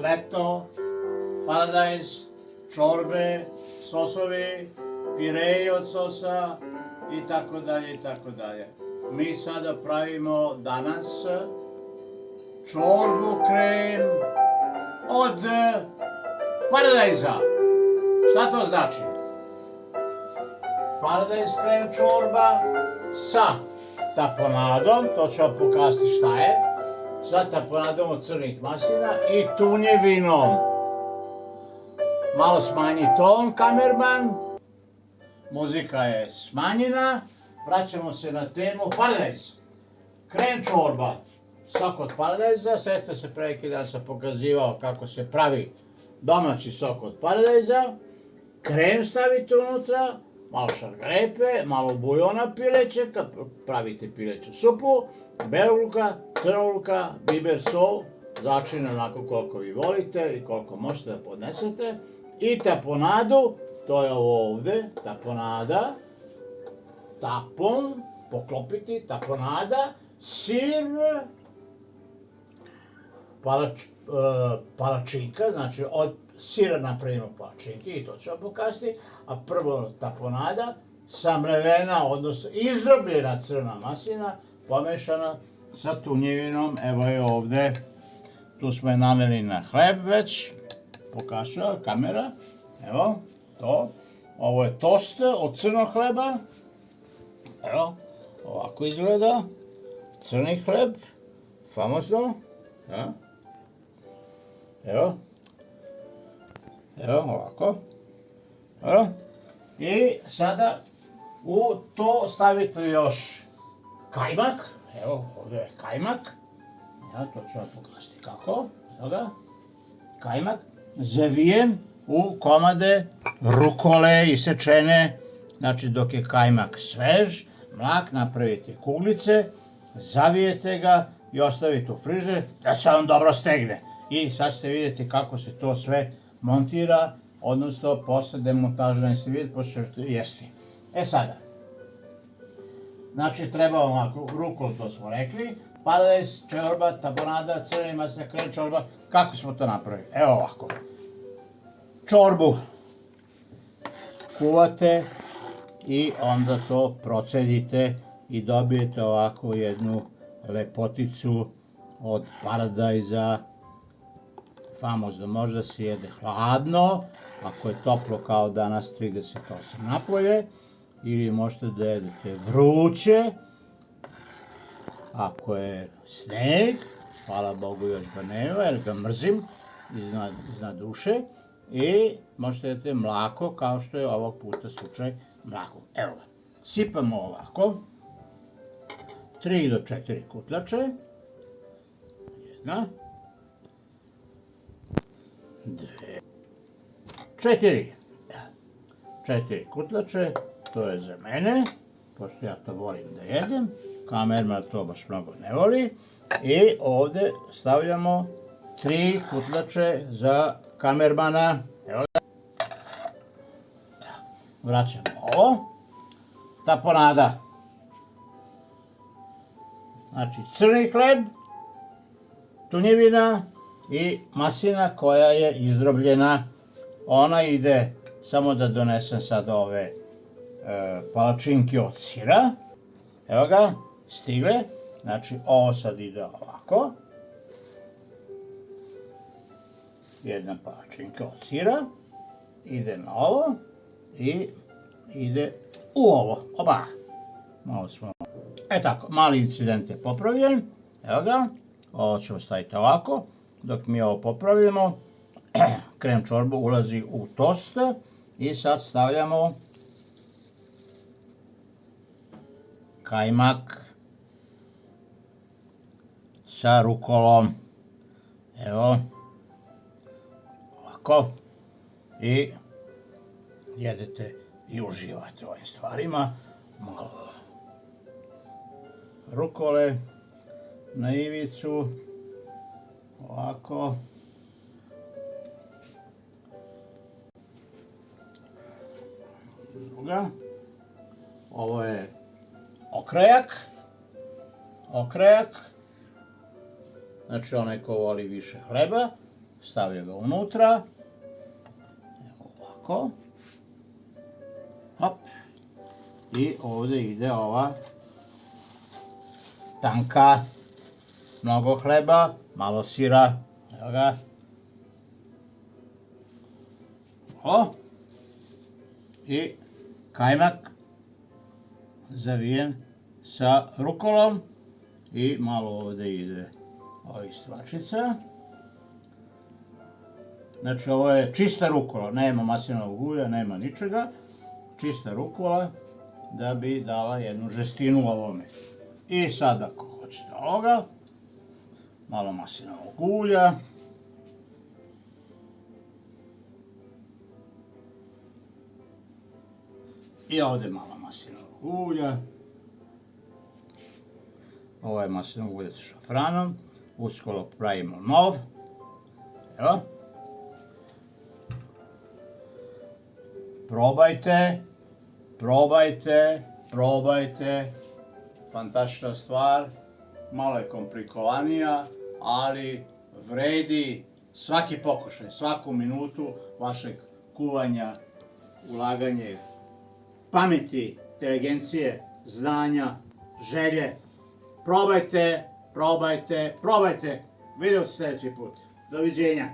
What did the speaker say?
leto, paradajz, čorbe, sosovi, pireji od sosa i tako dalje i tako dalje. Mi sada pravimo danas čorbu krem od paradajza. Šta to znači? Paradajz krem čorba sa taponadom, to ću vam pokazati šta je, sa taponadom od crnih maslina i tunjevinom. Malo smanji ton, kamerman, muzika je smanjena, vraćamo se na temu paradajz. Krem čorba, sok od paradajza, sjetite se pre neki dan sam pokazivao kako se pravi domaći sok od paradajza, krem stavite unutra, malo šargarepe, malo buljona pileće, kad pravite pileću supu, belog luka, crnog luka, biber, sol, začine onako koliko vi volite i koliko možete da podnesete, i taponadu, to je ovo ovde, taponada, tapon, poklopiti, taponada, sir, palačinka, znači od sira napravimo palačinke i to ću vam pokazati, a prvo taponada, samlevena, odnosno izdrobljena crna maslina, pomešana sa tunjevinom, evo je ovde, tu smo je naneli na hleb već, pokazuje kamera, evo, to, ovo je tost od crnog hleba, evo, ovako izgleda, crni hleb, famozno, evo, ovako, i sada u to stavite još kajmak, evo ovdje je kajmak, to ću vam pokazati kako, evo ga, kajmak, zavijen u komade rukole isečene, znači dok je kajmak svež, mlak, napravite kuglice, zavijete ga i ostavite u frižider da se on dobro stegne. I sad ćete vidjeti kako se to sve montira, odnosno posle demontaža nećete vidjeti, posle ćete jesti. E sada, znači treba ovako, rukol to smo rekli, paradajz, čorba, taponada, crni maslina, krem čorba, kako smo to napravili? Evo ovako, čorbu kuvate i onda to procedite i dobijete ovako jednu lepoticu od paradajza, famozno, možda se jede hladno, ako je toplo kao danas 38 napolje, ili možete da jedete vruće, ako je sneg, hvala Bogu još ga nema, jer ga mrzim iznad duše, i možete da jedete mlako, kao što je ovog puta slučaj mlako. Evo ga, sipamo ovako, 3 do 4 kutlače, jedna, 2, 4 kutlače, to je za mene, pošto ja to volim da jedem, kamerman to baš mnogo ne voli, i ovde stavljamo 3 kutlače za kamermana, evo ga, vraćamo ovo, taponada, znači crni hleb, tunjevina i maslina koja je izdrobljena, ona ide, samo da donesem sad ove palačinke od sira, evo ga, stigle, znači ovo sad ide ovako, jedna palačinka od sira, ide na ovo i ide u ovo, oba, malo smo, tako, mali incident je popravljen, evo ga, ovo ćemo staviti ovako, dok mi ovo popravimo, krem čorba ulazi u tost i sad stavljamo kajmak sa rukolom, evo, ovako, i jedete i uživate ovim stvarima, malo rukole na ivicu, ovako, druga, ovo je okrajak, znači onaj ko voli više hleba, stavio ga unutra, evo ovako, hop, i ovdje ide ova tanka, mnogo hleba, malo sira, evo ga, i kajmak zavijen sa rukolom i malo ovdje ide ovih stvačica. Znači ovo je čista rukola, nema maslinovog ulja, nema ničega, čista rukola da bi dala jednu žestinu ovome. I sad ako hoćete ovoga, malo maslinovog ulja. I ovdje malo maslinovog ulja. Ovo je maslinovo ulje sa šafranom. Uskoro pravimo nov. Evo. Probajte, probajte, probajte. Fantastična stvar. Malo je komplikovanija, ali vredi svaki pokušaj, svaku minutu vašeg kuvanja, ulaganje pameti, inteligencije, znanja, želje. Probajte, probajte, probajte. Vidimo se sljedeći put. Doviđenja.